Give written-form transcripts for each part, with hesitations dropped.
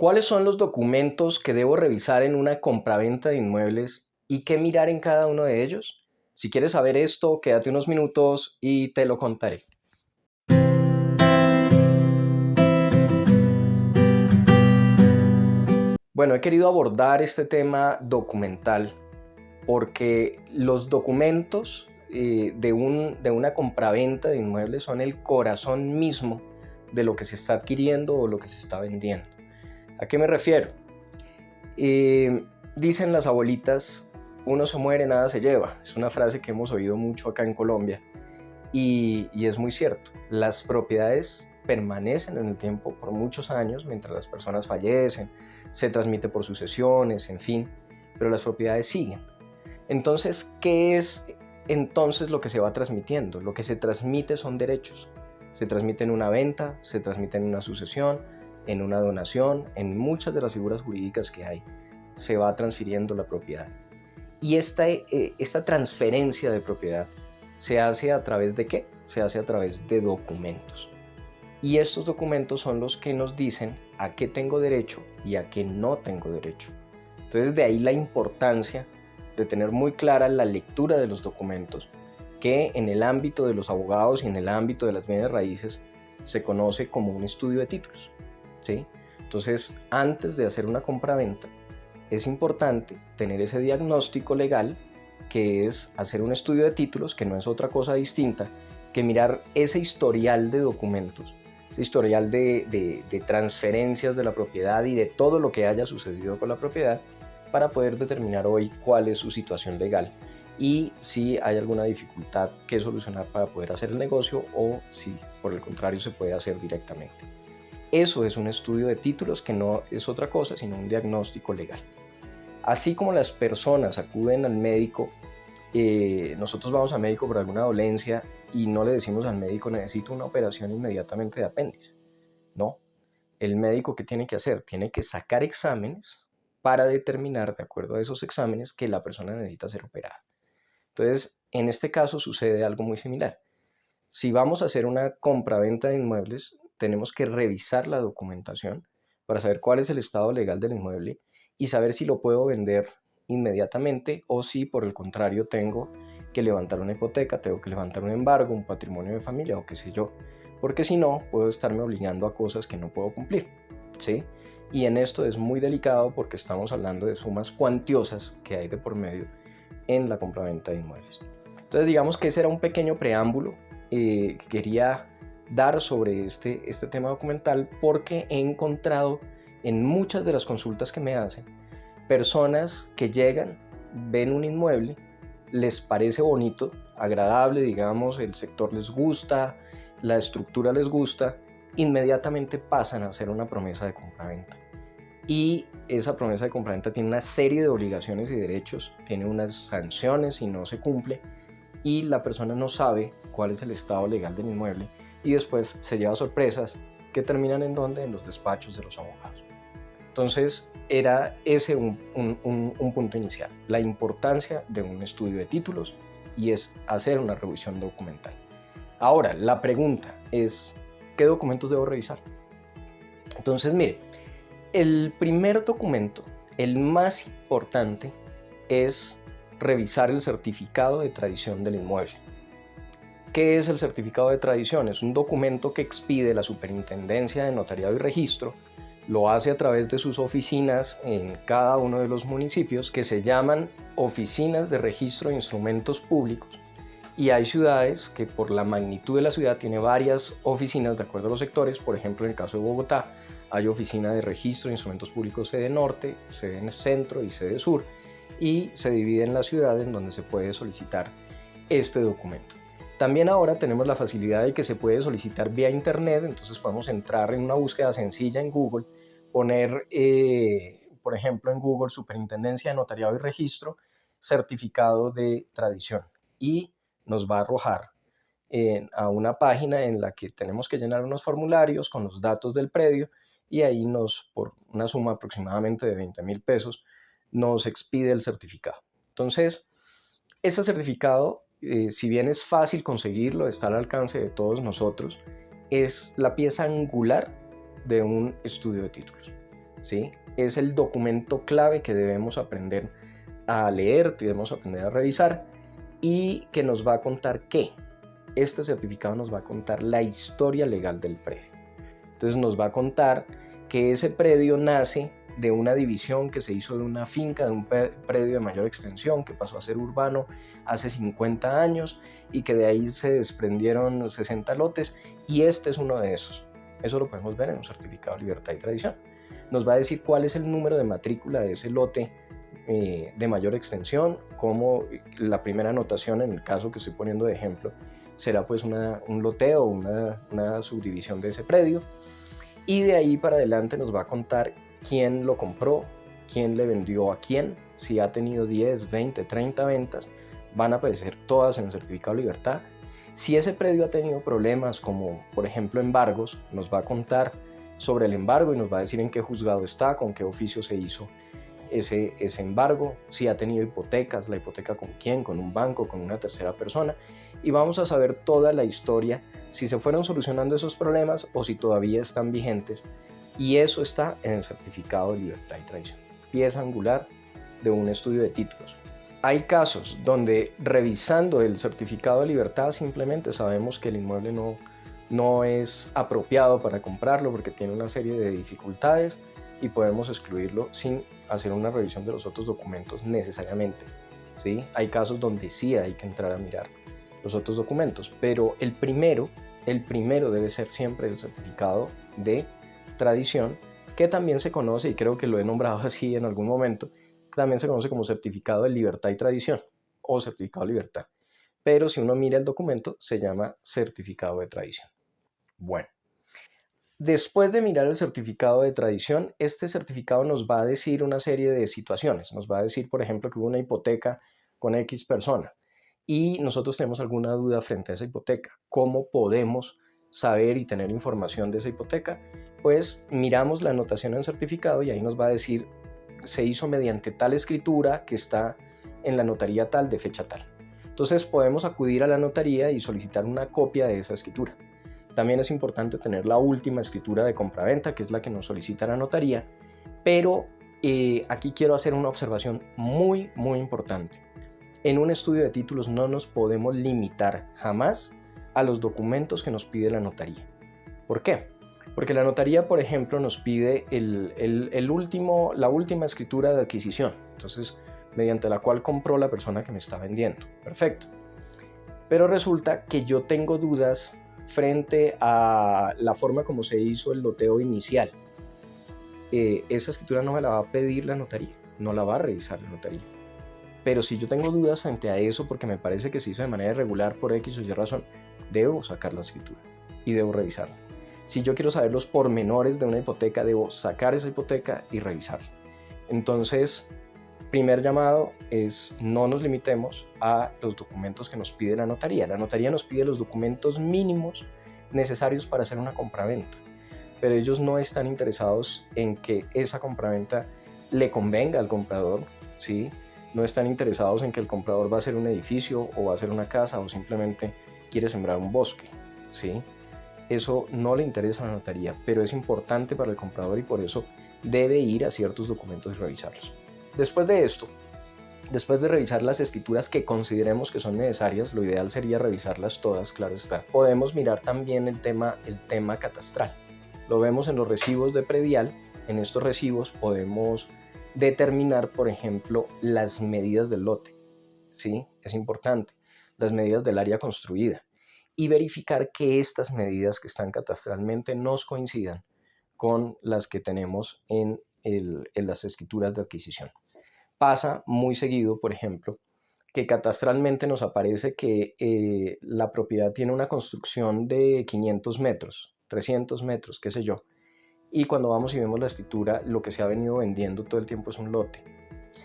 ¿Cuáles son los documentos que debo revisar en una compraventa de inmuebles y qué mirar en cada uno de ellos? Si quieres saber esto, quédate unos minutos y te lo contaré. Bueno, he querido abordar este tema documental porque los documentos de una compraventa de inmuebles son el corazón mismo de lo que se está adquiriendo o lo que se está vendiendo. ¿A qué me refiero? Dicen las abuelitas, uno se muere, nada se lleva. Es una frase que hemos oído mucho acá en Colombia y es muy cierto. Las propiedades permanecen en el tiempo por muchos años mientras las personas fallecen, se transmite por sucesiones, en fin, pero las propiedades siguen. Entonces, ¿qué es entonces lo que se va transmitiendo? Lo que se transmite son derechos. Se transmite en una venta, se transmite en una sucesión, en una donación, en muchas de las figuras jurídicas que hay, se va transfiriendo la propiedad. Y esta transferencia de propiedad se hace a través de ¿qué? Se hace a través de documentos. Y estos documentos son los que nos dicen a qué tengo derecho y a qué no tengo derecho. Entonces, de ahí la importancia de tener muy clara la lectura de los documentos, que en el ámbito de los abogados y en el ámbito de las bienes raíces se conoce como un estudio de títulos, ¿sí? Entonces, antes de hacer una compraventa, es importante tener ese diagnóstico legal, que es hacer un estudio de títulos, que no es otra cosa distinta que mirar ese historial de documentos, ese historial de transferencias de la propiedad y de todo lo que haya sucedido con la propiedad, para poder determinar hoy cuál es su situación legal y si hay alguna dificultad que solucionar para poder hacer el negocio o si por el contrario se puede hacer directamente. Eso es un estudio de títulos, que no es otra cosa sino un diagnóstico legal. Así como las personas acuden al médico, nosotros vamos al médico por alguna dolencia y no le decimos al médico necesito una operación inmediatamente de apéndice. No, el médico ¿qué tiene que hacer? Tiene que sacar exámenes para determinar, de acuerdo a esos exámenes, que la persona necesita ser operada. Entonces, en este caso sucede algo muy similar. Si vamos a hacer una compraventa de inmuebles, tenemos que revisar la documentación para saber cuál es el estado legal del inmueble y saber si lo puedo vender inmediatamente o si por el contrario tengo que levantar una hipoteca, tengo que levantar un embargo, un patrimonio de familia o qué sé yo, porque si no puedo estarme obligando a cosas que no puedo cumplir, ¿sí? Y en esto es muy delicado porque estamos hablando de sumas cuantiosas que hay de por medio en la compraventa de inmuebles. Entonces digamos que ese era un pequeño preámbulo que quería dar sobre este tema documental, porque he encontrado en muchas de las consultas que me hacen personas que llegan, ven un inmueble, les parece bonito, agradable, digamos, el sector les gusta, la estructura les gusta, inmediatamente pasan a hacer una promesa de compraventa. Y esa promesa de compraventa tiene una serie de obligaciones y derechos, tiene unas sanciones si no se cumple, y la persona no sabe cuál es el estado legal del inmueble y después se lleva sorpresas que terminan en donde, en los despachos de los abogados. Entonces era ese un punto inicial, la importancia de un estudio de títulos y es hacer una revisión documental. Ahora, la pregunta es, ¿qué documentos debo revisar? Entonces, mire, el primer documento, el más importante, es revisar el certificado de tradición del inmueble. ¿Qué es el certificado de tradición? Es un documento que expide la Superintendencia de Notariado y Registro, lo hace a través de sus oficinas en cada uno de los municipios, que se llaman Oficinas de Registro de Instrumentos Públicos, y hay ciudades que por la magnitud de la ciudad tiene varias oficinas de acuerdo a los sectores. Por ejemplo, en el caso de Bogotá hay Oficina de Registro de Instrumentos Públicos sede norte, sede centro y sede sur, y se divide en la ciudad en donde se puede solicitar este documento. También ahora tenemos la facilidad de que se puede solicitar vía internet, entonces podemos entrar en una búsqueda sencilla en Google, poner, por ejemplo, en Google Superintendencia de Notariado y Registro, certificado de tradición, y nos va a arrojar a una página en la que tenemos que llenar unos formularios con los datos del predio, y ahí por una suma aproximadamente de 20.000 pesos, nos expide el certificado. Entonces, ese certificado, si bien es fácil conseguirlo, está al alcance de todos nosotros, es la pieza angular de un estudio de títulos. ¿sí? Es el documento clave que debemos aprender a leer, debemos aprender a revisar y que nos va a contar qué. Este certificado nos va a contar la historia legal del predio. Entonces nos va a contar que ese predio nace de una división que se hizo de una finca, de un predio de mayor extensión que pasó a ser urbano hace 50 años y que de ahí se desprendieron 60 lotes y este es uno de esos. Eso lo podemos ver en un certificado de libertad y tradición. Nos va a decir cuál es el número de matrícula de ese lote de mayor extensión, como la primera anotación en el caso que estoy poniendo de ejemplo será pues un loteo, una subdivisión de ese predio y de ahí para adelante nos va a contar quién lo compró, quién le vendió a quién, si ha tenido 10, 20, 30 ventas, van a aparecer todas en el certificado de libertad. Si ese predio ha tenido problemas como por ejemplo embargos, nos va a contar sobre el embargo y nos va a decir en qué juzgado está, con qué oficio se hizo ese embargo, si ha tenido hipotecas, la hipoteca con quién, con un banco, con una tercera persona y vamos a saber toda la historia, si se fueron solucionando esos problemas o si todavía están vigentes y eso está en el certificado de libertad y tradición, pieza angular de un estudio de títulos. Hay casos donde revisando el certificado de libertad simplemente sabemos que el inmueble no es apropiado para comprarlo porque tiene una serie de dificultades y podemos excluirlo sin hacer una revisión de los otros documentos necesariamente, ¿sí? Hay casos donde sí hay que entrar a mirar los otros documentos, pero el primero debe ser siempre el certificado de tradición, que también se conoce, y creo que lo he nombrado así en algún momento, también se conoce como certificado de libertad y tradición o certificado de libertad, pero si uno mira el documento se llama certificado de tradición. Bueno, después de mirar el certificado de tradición, este certificado nos va a decir una serie de situaciones. Nos va a decir, por ejemplo, que hubo una hipoteca con X persona y nosotros tenemos alguna duda frente a esa hipoteca. ¿Cómo podemos saber y tener información de esa hipoteca? Pues miramos la anotación en certificado y ahí nos va a decir, se hizo mediante tal escritura que está en la notaría tal de fecha tal. Entonces podemos acudir a la notaría y solicitar una copia de esa escritura. También es importante tener la última escritura de compraventa, que es la que nos solicita la notaría, pero aquí quiero hacer una observación muy, muy importante. En un estudio de títulos no nos podemos limitar jamás a los documentos que nos pide la notaría. ¿Por qué? Porque la notaría, por ejemplo, nos pide la última escritura de adquisición, entonces, mediante la cual compró la persona que me está vendiendo. Perfecto. Pero resulta que yo tengo dudas frente a la forma como se hizo el loteo inicial. Esa escritura no me la va a pedir la notaría, no la va a revisar la notaría. Pero si yo tengo dudas frente a eso porque me parece que se hizo de manera irregular por X o Y razón, debo sacar la escritura y debo revisarla. Si yo quiero saber los pormenores de una hipoteca, debo sacar esa hipoteca y revisarla. Entonces, primer llamado es no nos limitemos a los documentos que nos pide la notaría. La notaría nos pide los documentos mínimos necesarios para hacer una compraventa, pero ellos no están interesados en que esa compraventa le convenga al comprador, ¿sí? No están interesados en que el comprador va a hacer un edificio o va a hacer una casa o simplemente quiere sembrar un bosque, ¿sí? Eso no le interesa a la notaría, pero es importante para el comprador y por eso debe ir a ciertos documentos y revisarlos. Después de esto, después de revisar las escrituras que consideremos que son necesarias, lo ideal sería revisarlas todas, claro está. Podemos mirar también el tema catastral. Lo vemos en los recibos de predial. En estos recibos podemos determinar, por ejemplo, las medidas del lote, ¿sí? Es importante, las medidas del área construida y verificar que estas medidas que están catastralmente nos coincidan con las que tenemos en las escrituras de adquisición. Pasa muy seguido, por ejemplo, que catastralmente nos aparece que la propiedad tiene una construcción de 500 metros, 300 metros, qué sé yo, y cuando vamos y vemos la escritura, lo que se ha venido vendiendo todo el tiempo es un lote.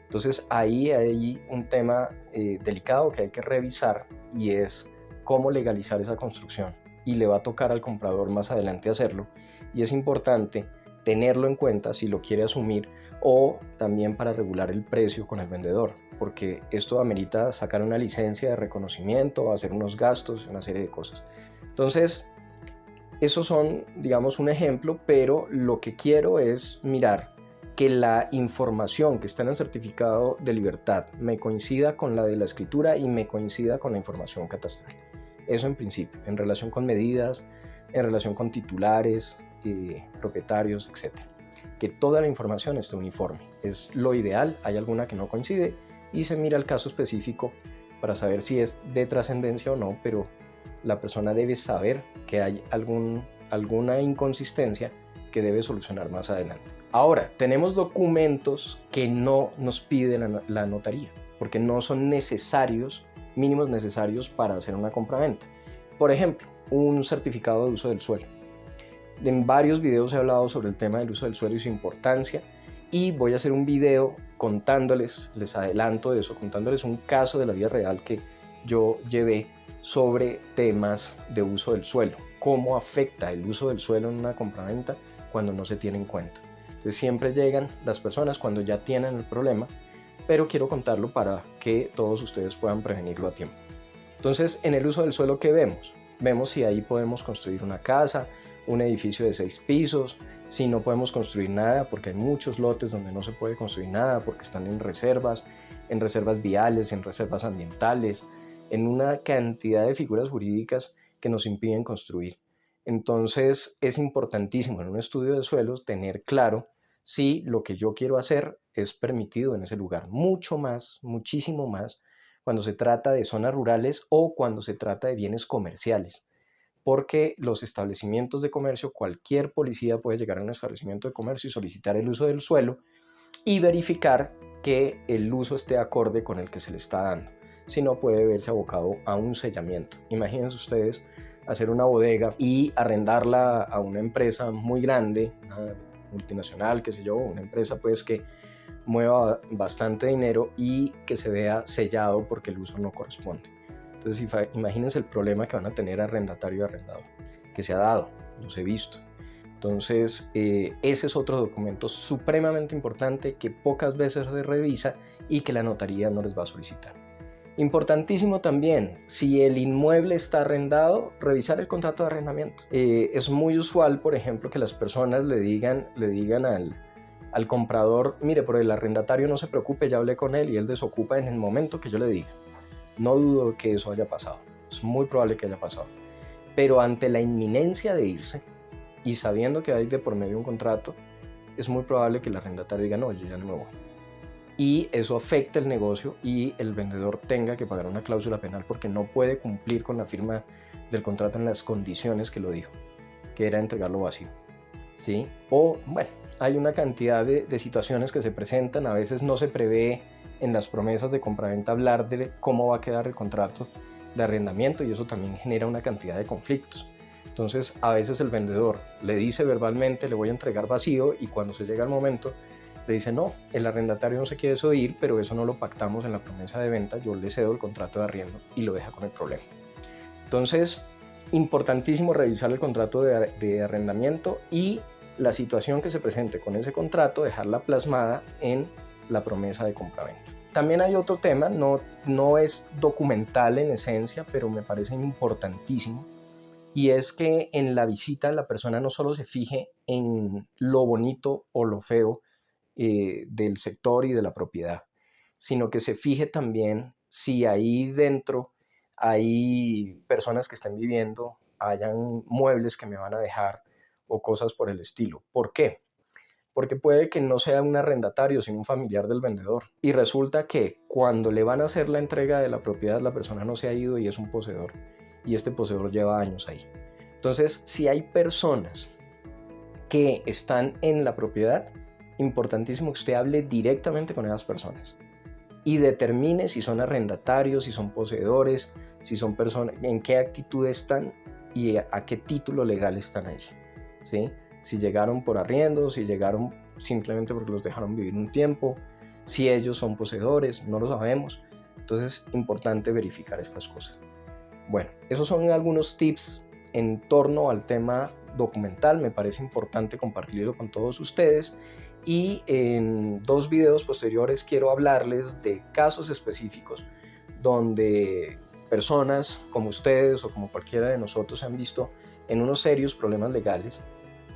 Entonces ahí hay un tema delicado que hay que revisar y es cómo legalizar esa construcción y le va a tocar al comprador más adelante hacerlo y es importante tenerlo en cuenta si lo quiere asumir o también para regular el precio con el vendedor, porque esto amerita sacar una licencia de reconocimiento, hacer unos gastos, una serie de cosas. Entonces, esos son, digamos, un ejemplo, pero lo que quiero es mirar que la información que está en el certificado de libertad me coincida con la de la escritura y me coincida con la información catastral. Eso en principio, en relación con medidas, en relación con titulares, propietarios, etc. Que toda la información esté uniforme. Es lo ideal, hay alguna que no coincide y se mira el caso específico para saber si es de trascendencia o no, pero la persona debe saber que hay alguna inconsistencia que debe solucionar más adelante. Ahora, tenemos documentos que no nos pide la notaría, porque no son necesarios, mínimos necesarios para hacer una compraventa. Por ejemplo, un certificado de uso del suelo. En varios videos he hablado sobre el tema del uso del suelo y su importancia, y voy a hacer un video contándoles, les adelanto de eso, contándoles un caso de la vida real que yo llevé sobre temas de uso del suelo, cómo afecta el uso del suelo en una compraventa cuando no se tiene en cuenta. Entonces siempre llegan las personas cuando ya tienen el problema, pero quiero contarlo para que todos ustedes puedan prevenirlo a tiempo. Entonces, en el uso del suelo, ¿qué vemos? Vemos si ahí podemos construir una casa, un edificio de 6 pisos, si no podemos construir nada, porque hay muchos lotes donde no se puede construir nada, porque están en reservas viales, en reservas ambientales, en una cantidad de figuras jurídicas que nos impiden construir. Entonces, es importantísimo en un estudio de suelos tener claro si lo que yo quiero hacer es permitido en ese lugar. Mucho más, muchísimo más, cuando se trata de zonas rurales o cuando se trata de bienes comerciales. Porque los establecimientos de comercio, cualquier policía puede llegar a un establecimiento de comercio y solicitar el uso del suelo y verificar que el uso esté acorde con el que se le está dando. Si no, puede verse abocado a un sellamiento. Imagínense ustedes hacer una bodega y arrendarla a una empresa muy grande, una multinacional, qué sé yo, una empresa pues que mueva bastante dinero y que se vea sellado porque el uso no corresponde. Entonces imagínense el problema que van a tener arrendatario y arrendador, que se ha dado, los he visto. Entonces ese es otro documento supremamente importante que pocas veces se revisa y que la notaría no les va a solicitar. Importantísimo también, si el inmueble está arrendado, revisar el contrato de arrendamiento. Es muy usual, por ejemplo, que las personas le digan al comprador, mire, por el arrendatario no se preocupe, ya hablé con él y él desocupa en el momento que yo le diga. No dudo que eso haya pasado, es muy probable que haya pasado. Pero ante la inminencia de irse y sabiendo que hay de por medio un contrato, es muy probable que el arrendatario diga, no, yo ya no me voy. Y eso afecta el negocio y el vendedor tenga que pagar una cláusula penal porque no puede cumplir con la firma del contrato en las condiciones que lo dijo, que era entregarlo vacío, ¿sí? O, bueno, hay una cantidad de situaciones que se presentan, a veces no se prevé en las promesas de compraventa hablar de cómo va a quedar el contrato de arrendamiento y eso también genera una cantidad de conflictos. Entonces, a veces el vendedor le dice verbalmente, le voy a entregar vacío y cuando se llega el momento, le dice, no, el arrendatario no se quiere eso ir, pero eso no lo pactamos en la promesa de venta, yo le cedo el contrato de arriendo y lo deja con el problema. Entonces, importantísimo revisar el contrato de arrendamiento y la situación que se presente con ese contrato, dejarla plasmada en la promesa de compraventa. También hay otro tema, no es documental en esencia, pero me parece importantísimo, y es que en la visita la persona no solo se fije en lo bonito o lo feo del sector y de la propiedad, sino que se fije también si ahí dentro hay personas que están viviendo, hayan muebles que me van a dejar o cosas por el estilo. ¿Por qué? Porque puede que no sea un arrendatario, sino un familiar del vendedor. Y resulta que cuando le van a hacer la entrega de la propiedad, la persona no se ha ido y es un poseedor. Y este poseedor lleva años ahí. Entonces, si hay personas que están en la propiedad, importantísimo que usted hable directamente con esas personas y determine si son arrendatarios, si son poseedores, si son personas, en qué actitud están y a qué título legal están ahí, ¿sí? Si llegaron por arriendo, si llegaron simplemente porque los dejaron vivir un tiempo, si ellos son poseedores, no lo sabemos. Entonces, importante verificar estas cosas. Bueno, esos son algunos tips en torno al tema documental. Me parece importante compartirlo con todos ustedes. Y en 2 videos posteriores quiero hablarles de casos específicos donde personas como ustedes o como cualquiera de nosotros se han visto en unos serios problemas legales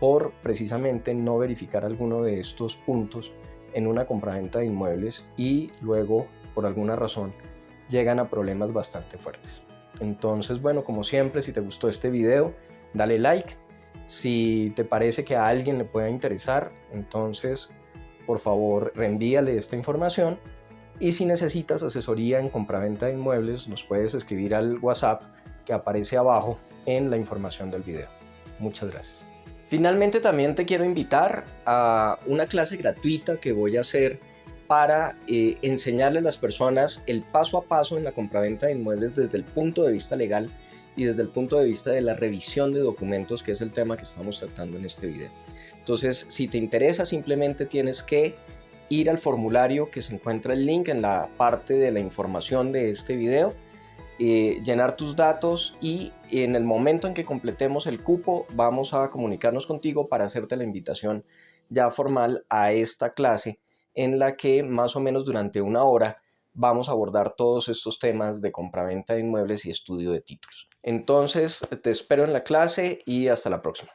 por precisamente no verificar alguno de estos puntos en una compraventa de inmuebles y luego, por alguna razón, llegan a problemas bastante fuertes. Entonces, bueno, como siempre, si te gustó este video, dale like. Si te parece que a alguien le pueda interesar, entonces, por favor, reenvíale esta información. Y si necesitas asesoría en compraventa de inmuebles, nos puedes escribir al WhatsApp que aparece abajo en la información del video. Muchas gracias. Finalmente, también te quiero invitar a una clase gratuita que voy a hacer para enseñarle a las personas el paso a paso en la compraventa de inmuebles desde el punto de vista legal y desde el punto de vista de la revisión de documentos, que es el tema que estamos tratando en este video. Entonces, si te interesa, simplemente tienes que ir al formulario que se encuentra el link en la parte de la información de este video, llenar tus datos y en el momento en que completemos el cupo vamos a comunicarnos contigo para hacerte la invitación ya formal a esta clase en la que más o menos durante una hora vamos a abordar todos estos temas de compraventa de inmuebles y estudio de títulos. Entonces te espero en la clase y hasta la próxima.